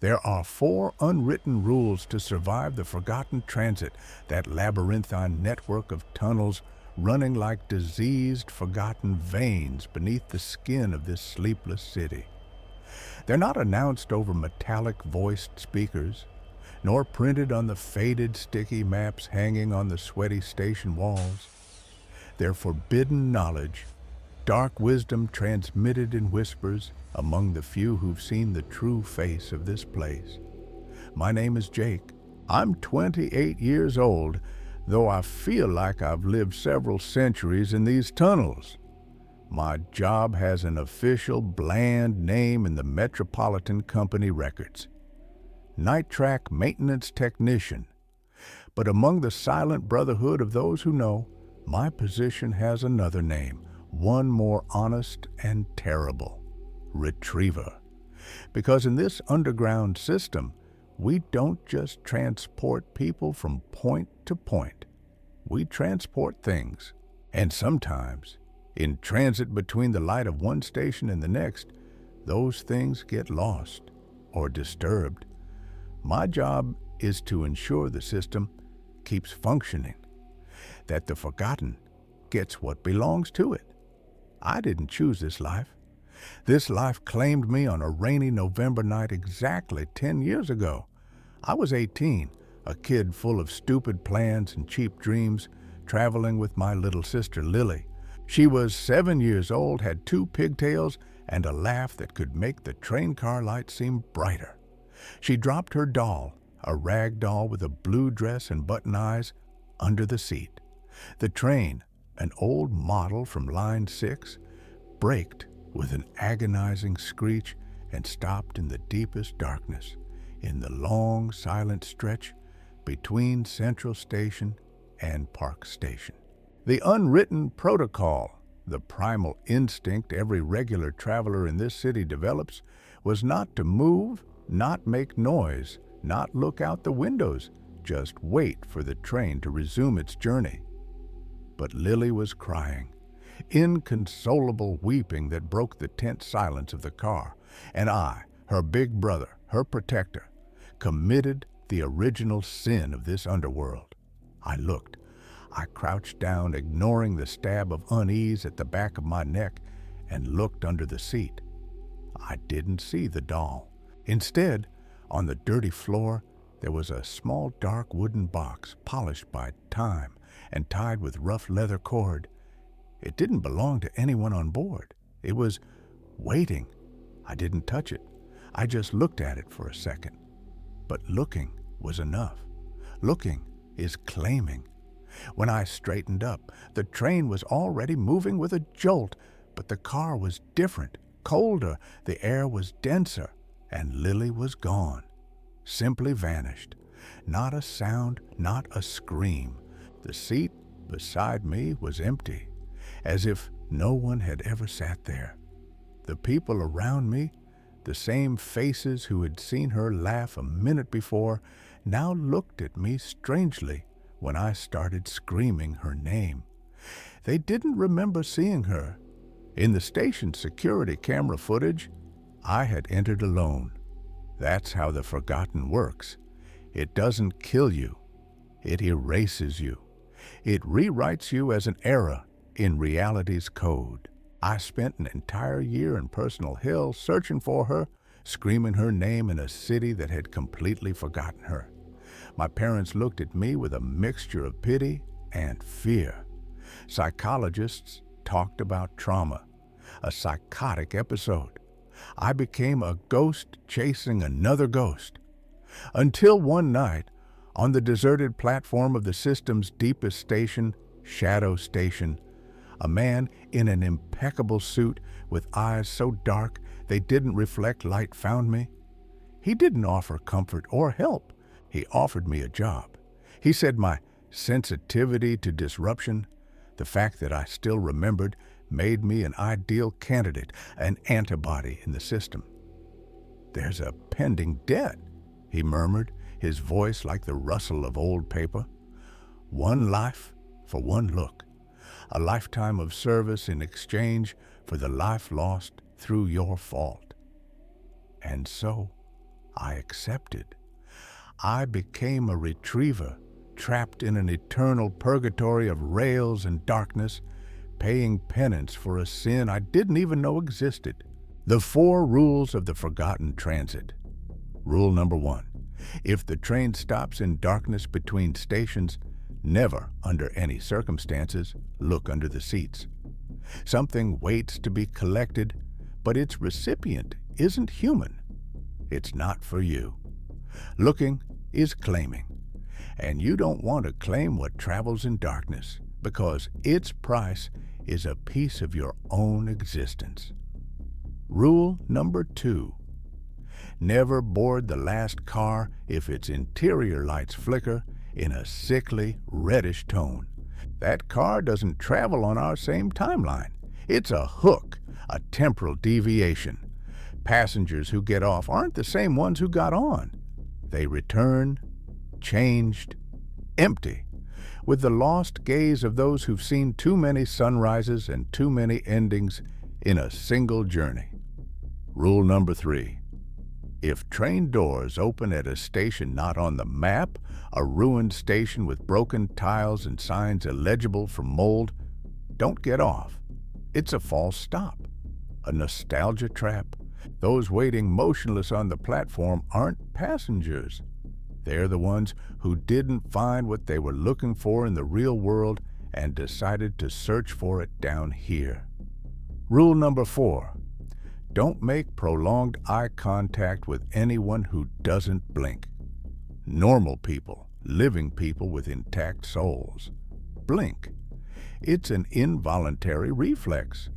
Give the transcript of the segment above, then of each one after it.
There are 4 unwritten rules to survive the forgotten transit, that labyrinthine network of tunnels running like diseased, forgotten veins beneath the skin of this sleepless city. They're not announced over metallic-voiced speakers, nor printed on the faded sticky maps hanging on the sweaty station walls. They're forbidden knowledge, dark wisdom transmitted in whispers among the few who've seen the true face of this place. My name is Jake. I'm 28 years old, though I feel like I've lived several centuries in these tunnels. My job has an official, bland name in the Metropolitan Company records: Night Track Maintenance Technician. But among the silent brotherhood of those who know, my position has another name, one more honest and terrible: Retriever. Because in this underground system, we don't just transport people from point to point. We transport things. And sometimes, in transit between the light of one station and the next, those things get lost or disturbed. My job is to ensure the system keeps functioning, that the forgotten gets what belongs to it. I didn't choose this life. This life claimed me on a rainy November night exactly 10 years ago. I was 18, a kid full of stupid plans and cheap dreams, traveling with my little sister Lily. She was 7 years old, had 2 pigtails, and a laugh that could make the train car light seem brighter. She dropped her doll, a rag doll with a blue dress and button eyes, under the seat. The train, an old model from line 6, braked with an agonizing screech and stopped in the deepest darkness, in the long, silent stretch between Central Station and Park Station. The unwritten protocol, the primal instinct every regular traveler in this city develops, was not to move, not make noise, not look out the windows, just wait for the train to resume its journey. But Lily was crying, inconsolable weeping that broke the tense silence of the car, and I, her big brother, her protector, committed the original sin of this underworld. I looked. I crouched down, ignoring the stab of unease at the back of my neck, and looked under the seat. I didn't see the doll. Instead, on the dirty floor, there was a small dark wooden box, polished by time and tied with rough leather cord. It didn't belong to anyone on board. It was waiting. I didn't touch it. I just looked at it for a second. But looking was enough. Looking is claiming. When I straightened up, the train was already moving with a jolt, but the car was different, colder, the air was denser, and Lily was gone. Simply vanished. Not a sound, not a scream. The seat beside me was empty, as if no one had ever sat there. The people around me, the same faces who had seen her laugh a minute before, now looked at me strangely when I started screaming her name. They didn't remember seeing her. In the station security camera footage, I had entered alone. That's how the forgotten works. It doesn't kill you. It erases you. It rewrites you as an error in reality's code. I spent an entire year in personal hell searching for her, screaming her name in a city that had completely forgotten her. My parents looked at me with a mixture of pity and fear. Psychologists talked about trauma, a psychotic episode. I became a ghost chasing another ghost. Until one night, on the deserted platform of the system's deepest station, Shadow Station, a man in an impeccable suit with eyes so dark they didn't reflect light found me. He didn't offer comfort or help. He offered me a job. He said my sensitivity to disruption, the fact that I still remembered, made me an ideal candidate, an antibody in the system. "There's a pending debt," he murmured, his voice like the rustle of old paper. "One life for one look. A lifetime of service in exchange for the life lost through your fault." And so I accepted. I became a retriever, trapped in an eternal purgatory of rails and darkness, paying penance for a sin I didn't even know existed. The 4 rules of the forgotten transit. Rule number 1. If the train stops in darkness between stations, never, under any circumstances, look under the seats. Something waits to be collected, but its recipient isn't human. It's not for you. Looking is claiming, and you don't want to claim what travels in darkness, because its price is a piece of your own existence. Rule number 2. Never board the last car if its interior lights flicker in a sickly, reddish tone. That car doesn't travel on our same timeline. It's a hook, a temporal deviation. Passengers who get off aren't the same ones who got on. They return, changed, empty, with the lost gaze of those who've seen too many sunrises and too many endings in a single journey. Rule number 3. If train doors open at a station not on the map, a ruined station with broken tiles and signs illegible from mold, don't get off. It's a false stop, a nostalgia trap. Those waiting motionless on the platform aren't passengers. They're the ones who didn't find what they were looking for in the real world and decided to search for it down here. Rule number 4. Don't make prolonged eye contact with anyone who doesn't blink. Normal people, living people with intact souls, blink. It's an involuntary reflex.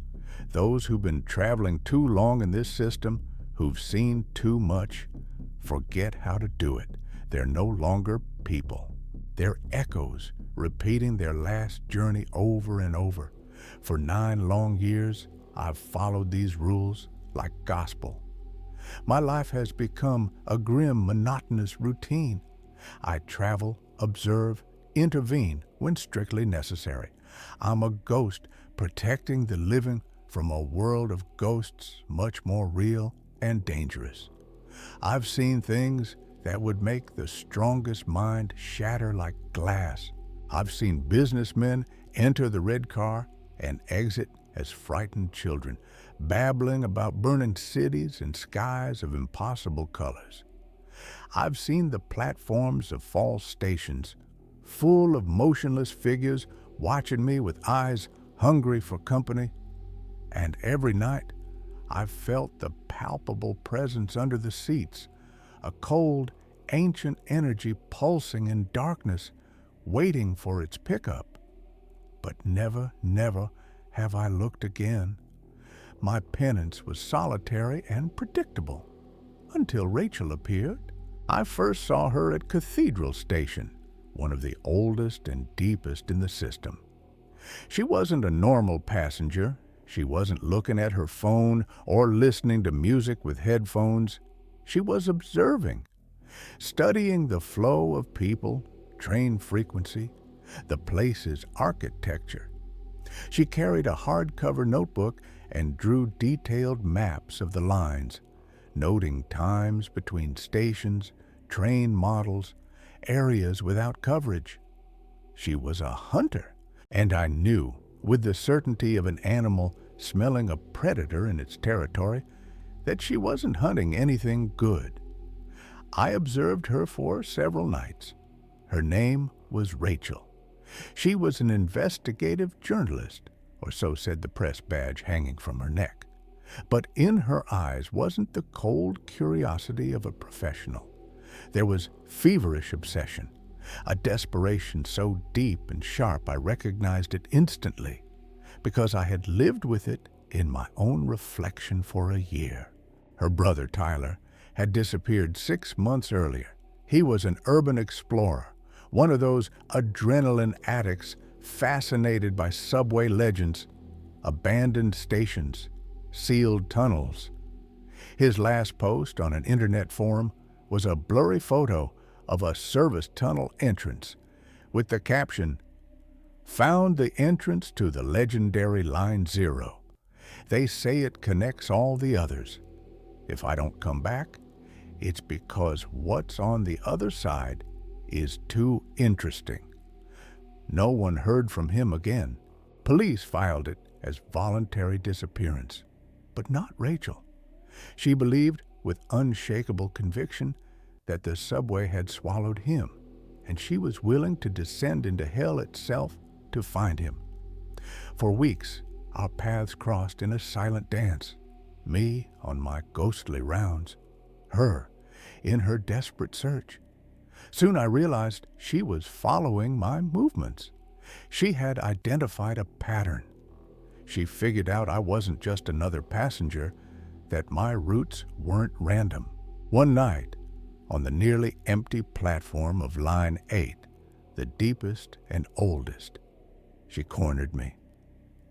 Those who've been traveling too long in this system, who've seen too much, forget how to do it. They're no longer people. They're echoes, repeating their last journey over and over. For 9 long years, I've followed these rules like gospel. My life has become a grim, monotonous routine. I travel, observe, intervene when strictly necessary. I'm a ghost protecting the living from a world of ghosts much more real and dangerous. I've seen things that would make the strongest mind shatter like glass. I've seen businessmen enter the red car and exit as frightened children, babbling about burning cities and skies of impossible colors. I've seen the platforms of false stations, full of motionless figures watching me with eyes hungry for company. And every night, I've felt the palpable presence under the seats, a cold, ancient energy pulsing in darkness, waiting for its pickup. But never, never have I looked again. My penance was solitary and predictable, until Rachel appeared. I first saw her at Cathedral Station, one of the oldest and deepest in the system. She wasn't a normal passenger. She wasn't looking at her phone or listening to music with headphones. She was observing, studying the flow of people, train frequency, the place's architecture. She carried a hardcover notebook and drew detailed maps of the lines, noting times between stations, train models, areas without coverage. She was a hunter, and I knew, with the certainty of an animal smelling a predator in its territory, that she wasn't hunting anything good. I observed her for several nights. Her name was Rachel. She was an investigative journalist, or so said the press badge hanging from her neck. But in her eyes wasn't the cold curiosity of a professional. There was feverish obsession, a desperation so deep and sharp I recognized it instantly, because I had lived with it in my own reflection for a year. Her brother, Tyler, had disappeared 6 months earlier. He was an urban explorer, one of those adrenaline addicts fascinated by subway legends, abandoned stations, sealed tunnels. His last post on an internet forum was a blurry photo of a service tunnel entrance with the caption, "Found the entrance to the legendary Line 0. They say it connects all the others. If I don't come back, it's because what's on the other side is too interesting. No one heard from him again. Police filed it as voluntary disappearance, but not Rachel. She believed with unshakable conviction that the subway had swallowed him, and she was willing to descend into hell itself to find him. For weeks, our paths crossed in a silent dance, me on my ghostly rounds, her in her desperate search. Soon I realized she was following my movements. She had identified a pattern. She figured out I wasn't just another passenger, that my routes weren't random. One night, on the nearly empty platform of Line 8, the deepest and oldest, she cornered me.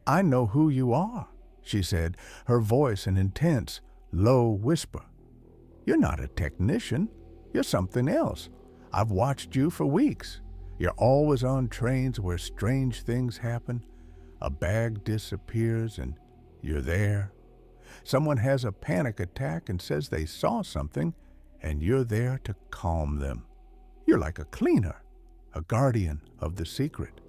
"I know who you are," she said, her voice an intense, low whisper. "You're not a technician. You're something else. I've watched you for weeks. You're always on trains where strange things happen. A bag disappears and you're there. Someone has a panic attack and says they saw something, and you're there to calm them. You're like a cleaner, a guardian of the secret."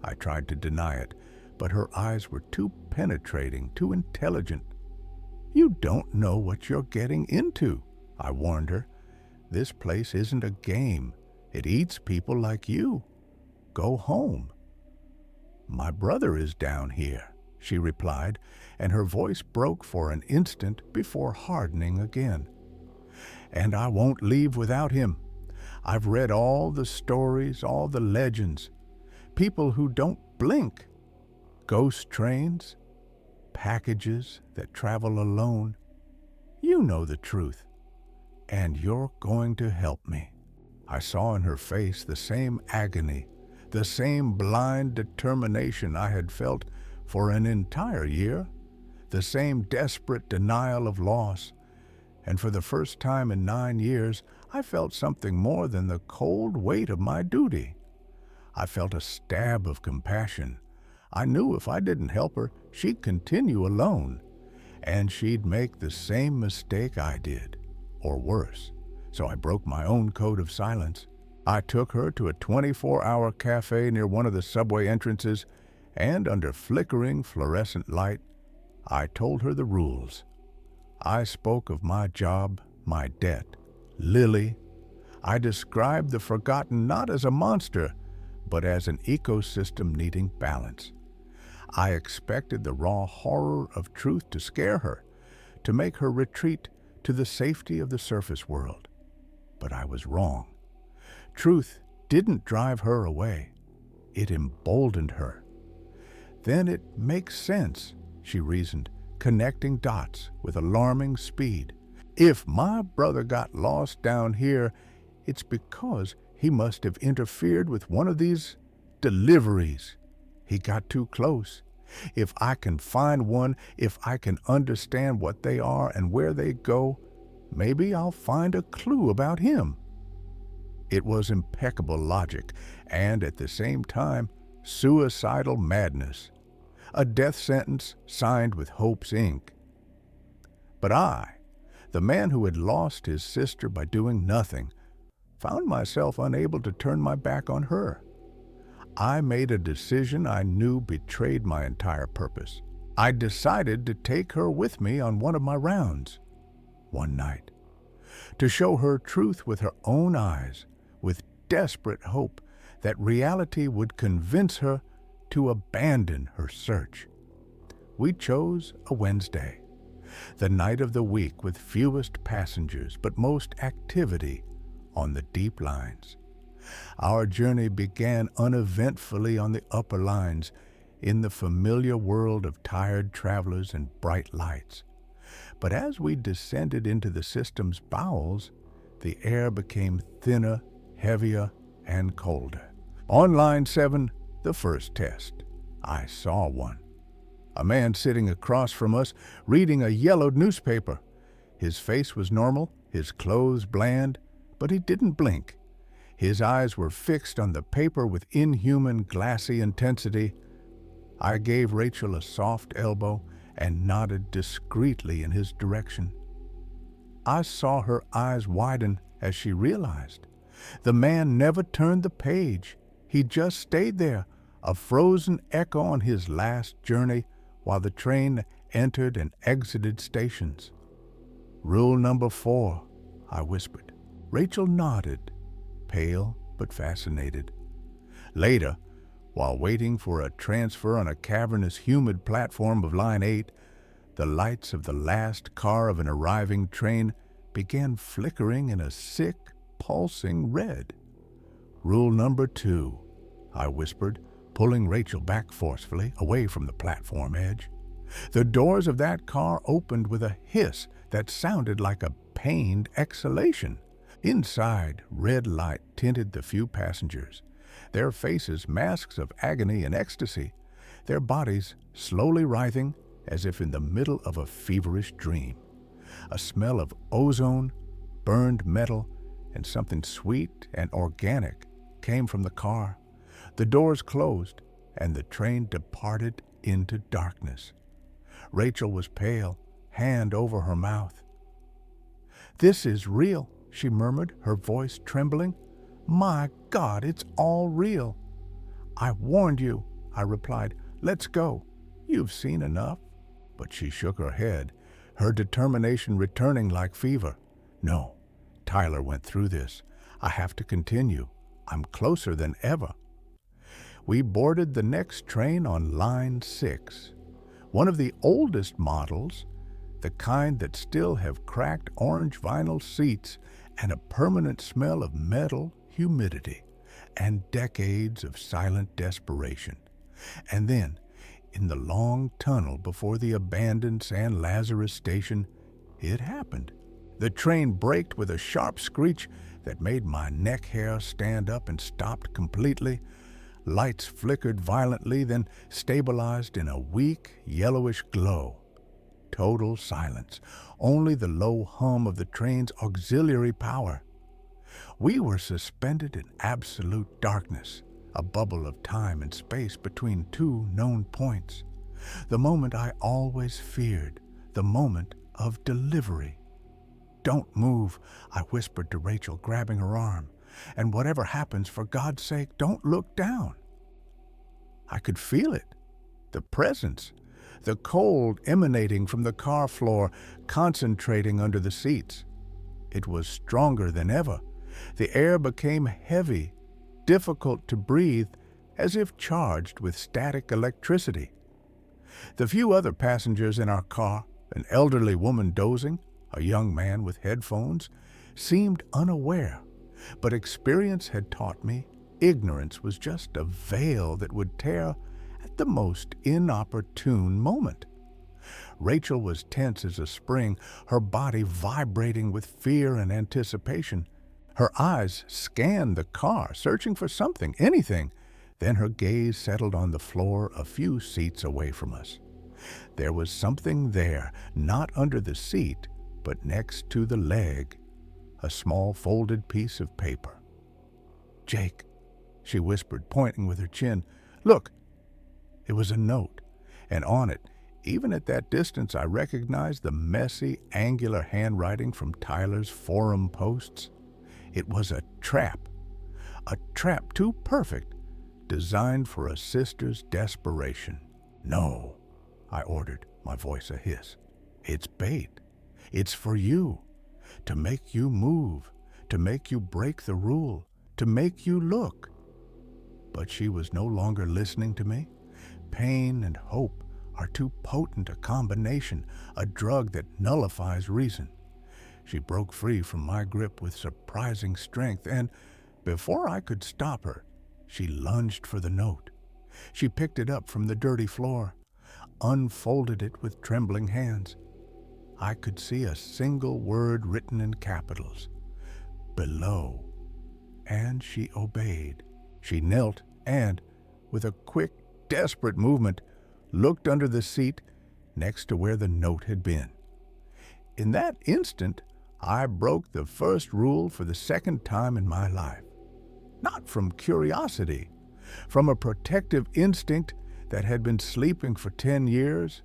I tried to deny it, but her eyes were too penetrating, too intelligent. "You don't know what you're getting into," I warned her. "This place isn't a game. It eats people like you. Go home." "My brother is down here," she replied, and her voice broke for an instant before hardening again. "And I won't leave without him. I've read all the stories, all the legends. People who don't blink. Ghost trains, packages that travel alone. You know the truth, and you're going to help me." I saw in her face the same agony, the same blind determination I had felt for an entire year, the same desperate denial of loss. And for the first time in 9 years, I felt something more than the cold weight of my duty. I felt a stab of compassion. I knew if I didn't help her, she'd continue alone, and she'd make the same mistake I did, or worse. So I broke my own code of silence. I took her to a 24-hour cafe near one of the subway entrances, and under flickering fluorescent light, I told her the rules. I spoke of my job, my debt, Lily. I described the forgotten not as a monster, but as an ecosystem needing balance. I expected the raw horror of truth to scare her, to make her retreat to the safety of the surface world. But I was wrong. Truth didn't drive her away. It emboldened her. "Then it makes sense," she reasoned, connecting dots with alarming speed. "If my brother got lost down here, it's because he must have interfered with one of these deliveries. He got too close. If I can find one, if I can understand what they are and where they go, maybe I'll find a clue about him." It was impeccable logic, and at the same time, suicidal madness. A death sentence signed with hope's ink. But I, the man who had lost his sister by doing nothing, found myself unable to turn my back on her. I made a decision I knew betrayed my entire purpose. I decided to take her with me on one of my rounds, one night, to show her truth with her own eyes, with desperate hope that reality would convince her to abandon her search. We chose a Wednesday, the night of the week with fewest passengers but most activity on the deep lines. Our journey began uneventfully on the upper lines, in the familiar world of tired travelers and bright lights. But as we descended into the system's bowels, the air became thinner, heavier, and colder. On Line 7, the first test, I saw one. A man sitting across from us, reading a yellowed newspaper. His face was normal, his clothes bland, but he didn't blink. His eyes were fixed on the paper with inhuman, glassy intensity. I gave Rachel a soft elbow and nodded discreetly in his direction. I saw her eyes widen as she realized. The man never turned the page. He just stayed there, a frozen echo on his last journey while the train entered and exited stations. "Rule number 4, I whispered. Rachel nodded, pale but fascinated. Later, while waiting for a transfer on a cavernous, humid platform of Line 8, the lights of the last car of an arriving train began flickering in a sick, pulsing red. "Rule number 2, I whispered, pulling Rachel back forcefully, away from the platform edge. The doors of that car opened with a hiss that sounded like a pained exhalation. Inside, red light tinted the few passengers, their faces masks of agony and ecstasy, their bodies slowly writhing as if in the middle of a feverish dream. A smell of ozone, burned metal, and something sweet and organic came from the car. The doors closed, and the train departed into darkness. Rachel was pale, hand over her mouth. "This is real," she murmured, her voice trembling. "My God, it's all real." "I warned you," I replied. "Let's go. You've seen enough." But she shook her head, her determination returning like fever. "No, Tyler went through this. I have to continue. I'm closer than ever." We boarded the next train on Line 6, one of the oldest models, the kind that still have cracked orange vinyl seats and a permanent smell of metal humidity and decades of silent desperation. And then, in the long tunnel before the abandoned San Lazarus station, it happened. The train braked with a sharp screech that made my neck hair stand up and stopped completely. Lights flickered violently, then stabilized in a weak, yellowish glow. Total silence, only the low hum of the train's auxiliary power. We were suspended in absolute darkness, a bubble of time and space between two known points. The moment I always feared, the moment of delivery. "Don't move," I whispered to Rachel, grabbing her arm. "And whatever happens, for God's sake, don't look down." I could feel it, the presence, the cold emanating from the car floor, concentrating under the seats. It was stronger than ever. The air became heavy, difficult to breathe, as if charged with static electricity. The few other passengers in our car, an elderly woman dozing, a young man with headphones, seemed unaware, but experience had taught me ignorance was just a veil that would tear at the most inopportune moment. Rachel was tense as a spring, her body vibrating with fear and anticipation. Her eyes scanned the car, searching for something, anything. Then her gaze settled on the floor a few seats away from us. There was something there, not under the seat, but next to the leg, a small folded piece of paper. "Jake," she whispered, pointing with her chin. "Look." It was a note, and on it, even at that distance, I recognized the messy, angular handwriting from Tyler's forum posts. It was a trap too perfect, designed for a sister's desperation. "No," I ordered, my voice a hiss. "It's bait. It's for you, to make you move, to make you break the rule, to make you look." But she was no longer listening to me. Pain and hope are too potent a combination, a drug that nullifies reason. She broke free from my grip with surprising strength, and before I could stop her, she lunged for the note. She picked it up from the dirty floor, unfolded it with trembling hands. I could see a single word written in capitals: "Below." And she obeyed. She knelt and, with a quick, desperate movement, looked under the seat next to where the note had been. In that instant, I broke the first rule for the second time in my life. Not from curiosity, from a protective instinct that had been sleeping for 10 years.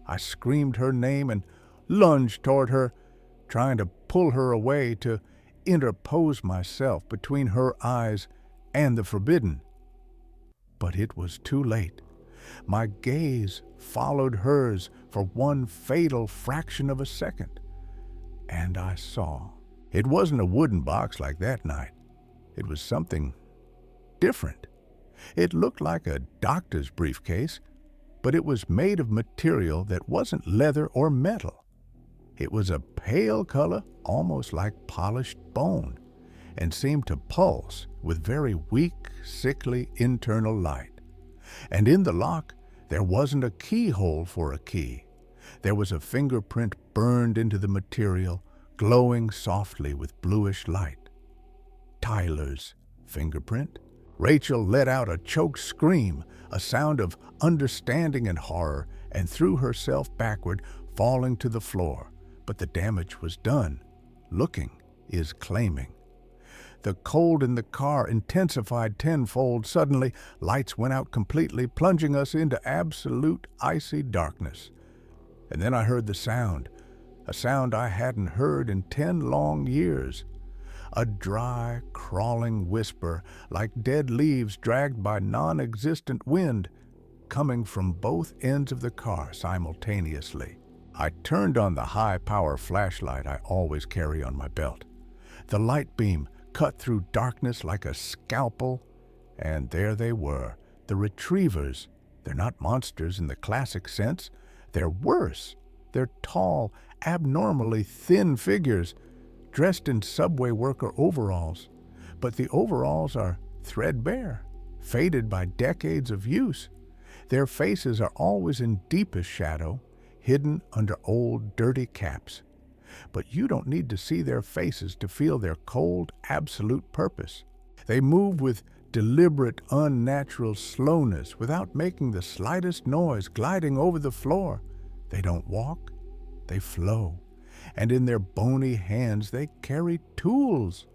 I screamed her name and lunged toward her, trying to pull her away, to interpose myself between her eyes and the forbidden. But it was too late. My gaze followed hers for one fatal fraction of a second, and I saw. It wasn't a wooden box like that night. It was something different. It looked like a doctor's briefcase, but it was made of material that wasn't leather or metal. It was a pale color, almost like polished bone, and seemed to pulse with very weak, sickly internal light. And in the lock, there wasn't a keyhole for a key. There was a fingerprint burned into the material, glowing softly with bluish light. Tyler's fingerprint. Rachel let out a choked scream, a sound of understanding and horror, and threw herself backward, falling to the floor. But the damage was done. Looking is claiming. The cold in the car intensified tenfold. Suddenly, lights went out completely, plunging us into absolute icy darkness. And then I heard the sound, a sound I hadn't heard in 10 long years. A dry, crawling whisper, like dead leaves dragged by non-existent wind, coming from both ends of the car simultaneously. I turned on the high-power flashlight I always carry on my belt. The light beam cut through darkness like a scalpel, and there they were, the retrievers. They're not monsters in the classic sense. They're worse. They're tall, abnormally thin figures, dressed in subway worker overalls. But the overalls are threadbare, faded by decades of use. Their faces are always in deepest shadow, hidden under old, dirty caps. But you don't need to see their faces to feel their cold, absolute purpose. They move with deliberate, unnatural slowness without making the slightest noise, gliding over the floor. They don't walk, they flow. And in their bony hands they carry tools,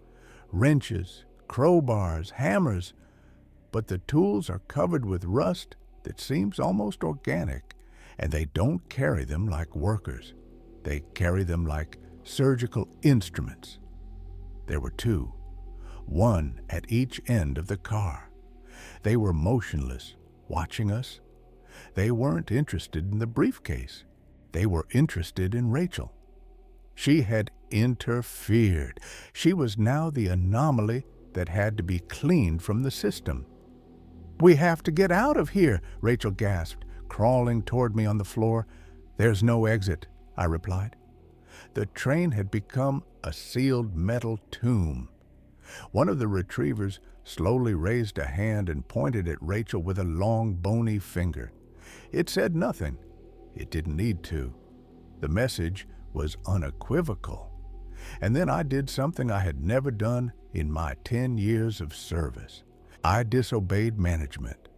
wrenches, crowbars, hammers. But the tools are covered with rust that seems almost organic, and they don't carry them like workers. They carry them like surgical instruments. There were two, one at each end of the car. They were motionless, watching us. They weren't interested in the briefcase. They were interested in Rachel. She had interfered. She was now the anomaly that had to be cleaned from the system. "We have to get out of here," Rachel gasped, crawling toward me on the floor. "There's no exit," I replied. The train had become a sealed metal tomb. One of the retrievers slowly raised a hand and pointed at Rachel with a long, bony finger. It said nothing. It didn't need to. The message was unequivocal. And then I did something I had never done in my 10 years of service. I disobeyed management.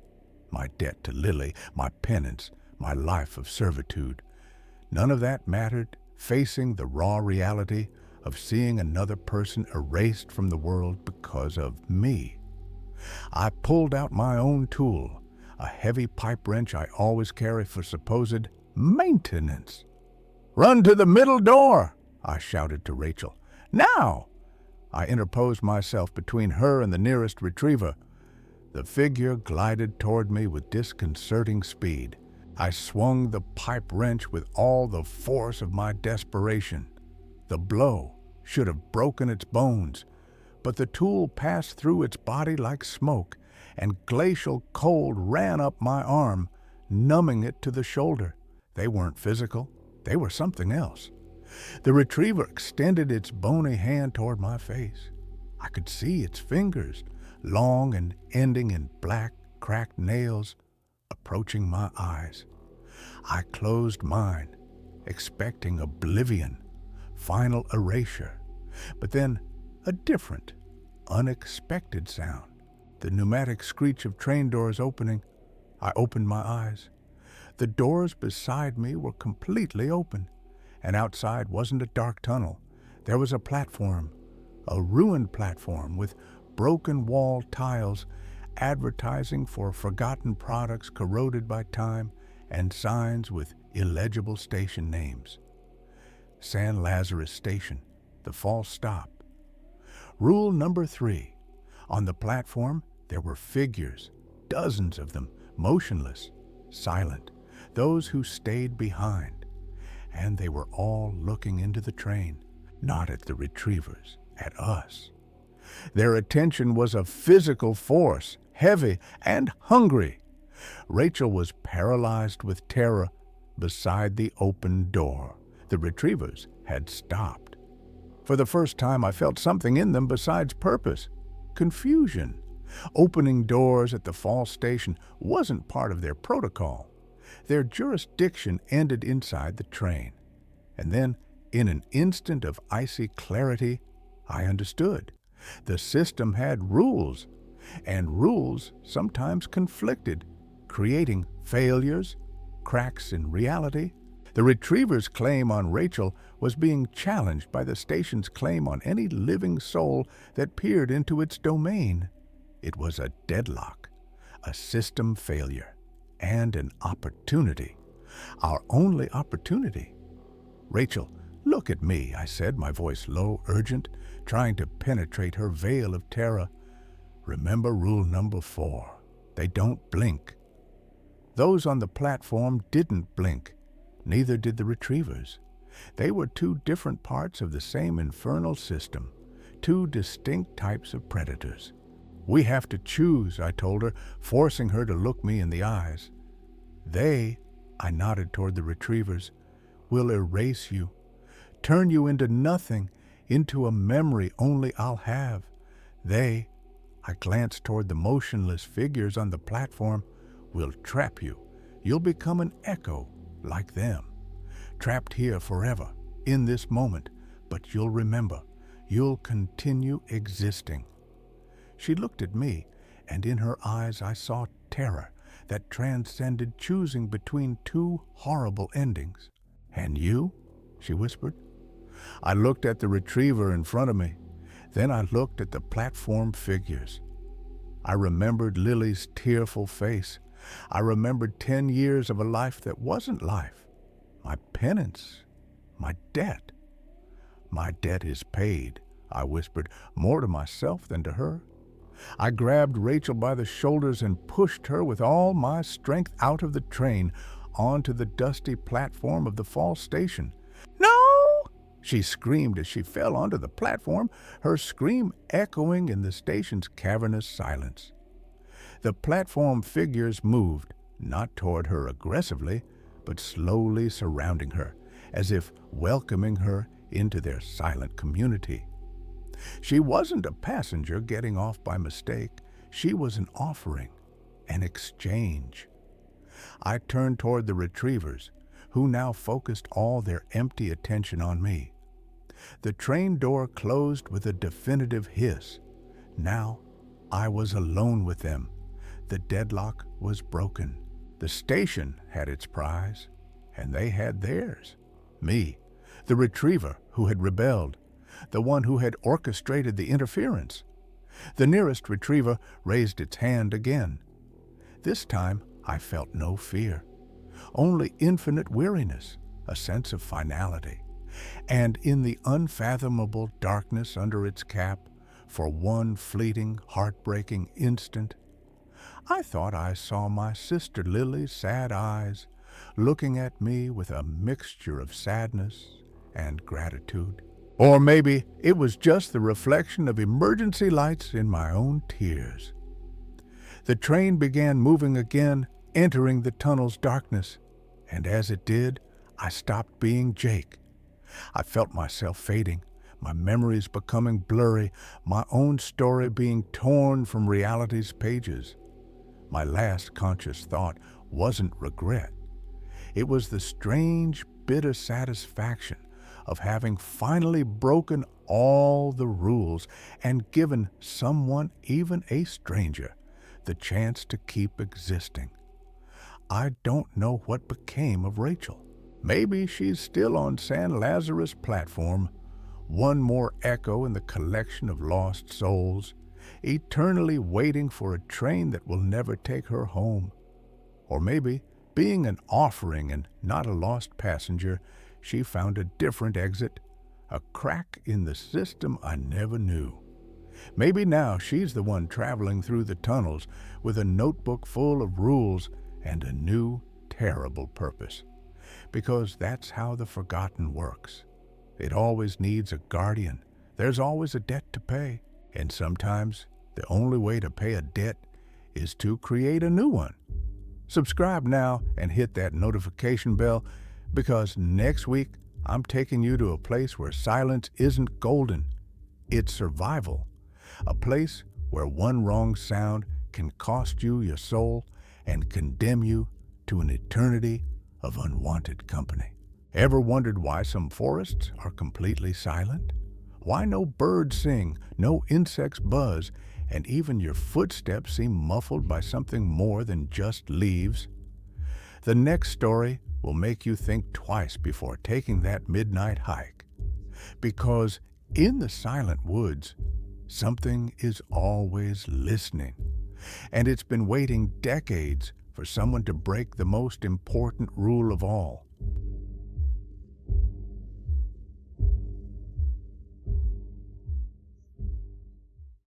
My debt to Lily, my penance, my life of servitude. None of that mattered, facing the raw reality of seeing another person erased from the world because of me. I pulled out my own tool, a heavy pipe wrench I always carry for supposed maintenance. "Run to the middle door," I shouted to Rachel. "Now!" I interposed myself between her and the nearest retriever. The figure glided toward me with disconcerting speed. I swung the pipe wrench with all the force of my desperation. The blow should have broken its bones, but the tool passed through its body like smoke, and glacial cold ran up my arm, numbing it to the shoulder. They weren't physical. They were something else. The retriever extended its bony hand toward my face. I could see its fingers, long and ending in black, cracked nails, approaching my eyes. I closed mine, expecting oblivion, final erasure. But then a different, unexpected sound. The pneumatic screech of train doors opening. I opened my eyes. The doors beside me were completely open, and outside wasn't a dark tunnel. There was a platform, a ruined platform with broken wall tiles, advertising for forgotten products corroded by time, and signs with illegible station names. San Lazarus Station, the false stop. Rule number 3. On the platform, there were figures, dozens of them, motionless, silent, those who stayed behind. And they were all looking into the train, not at the retrievers, at us. Their attention was a physical force, heavy and hungry. Rachel was paralyzed with terror beside the open door. The retrievers had stopped. For the first time, I felt something in them besides purpose, confusion. Opening doors at the false station wasn't part of their protocol. Their jurisdiction ended inside the train. And then, in an instant of icy clarity, I understood. The system had rules, and rules sometimes conflicted, creating failures, cracks in reality. The retriever's claim on Rachel was being challenged by the station's claim on any living soul that peered into its domain. It was a deadlock, a system failure, and an opportunity. Our only opportunity. "Rachel, look at me," I said, my voice low, urgent, trying to penetrate her veil of terror. "Remember rule number 4. They don't blink." Those on the platform didn't blink. Neither did the retrievers. They were two different parts of the same infernal system, two distinct types of predators. "We have to choose," I told her, forcing her to look me in the eyes. "They," I nodded toward the retrievers, "will erase you, turn you into nothing, into a memory only I'll have. They," I glanced toward the motionless figures on the platform, "will trap you. You'll become an echo, like them. Trapped here forever, in this moment, but you'll remember. You'll continue existing." She looked at me, and in her eyes I saw terror that transcended choosing between two horrible endings. "And you?" she whispered. I looked at the retriever in front of me. Then I looked at the platform figures. I remembered Lily's tearful face. I remembered 10 years of a life that wasn't life. My penance, my debt. "My debt is paid," I whispered, more to myself than to her. I grabbed Rachel by the shoulders and pushed her with all my strength out of the train, onto the dusty platform of the false station. "No!" she screamed as she fell onto the platform, her scream echoing in the station's cavernous silence. The platform figures moved, not toward her aggressively, but slowly surrounding her, as if welcoming her into their silent community. She wasn't a passenger getting off by mistake. She was an offering, an exchange. I turned toward the retrievers, who now focused all their empty attention on me. The train door closed with a definitive hiss. Now I was alone with them. The deadlock was broken. The station had its prize, and they had theirs. Me, the retriever who had rebelled, the one who had orchestrated the interference. The nearest retriever raised its hand again. This time I felt no fear, only infinite weariness, a sense of finality. And in the unfathomable darkness under its cap, for one fleeting, heartbreaking instant, I thought I saw my sister Lily's sad eyes, looking at me with a mixture of sadness and gratitude. Or maybe it was just the reflection of emergency lights in my own tears. The train began moving again, entering the tunnel's darkness, and as it did, I stopped being Jake. I felt myself fading, my memories becoming blurry, my own story being torn from reality's pages. My last conscious thought wasn't regret. It was the strange, bitter satisfaction of having finally broken all the rules and given someone, even a stranger, the chance to keep existing. I don't know what became of Rachel. Maybe she's still on San Lazarus platform, one more echo in the collection of lost souls, eternally waiting for a train that will never take her home. Or maybe, being an offering and not a lost passenger, she found a different exit, a crack in the system I never knew. Maybe now she's the one traveling through the tunnels with a notebook full of rules and a new, terrible purpose. Because that's how the forgotten works. It always needs a guardian. There's always a debt to pay. And sometimes the only way to pay a debt is to create a new one. Subscribe now and hit that notification bell, because next week I'm taking you to a place where silence isn't golden, it's survival. A place where one wrong sound can cost you your soul and condemn you to an eternity of unwanted company. Ever wondered why some forests are completely silent? Why no birds sing, no insects buzz, and even your footsteps seem muffled by something more than just leaves? The next story will make you think twice before taking that midnight hike. Because in the silent woods, something is always listening, and it's been waiting decades for someone to break the most important rule of all.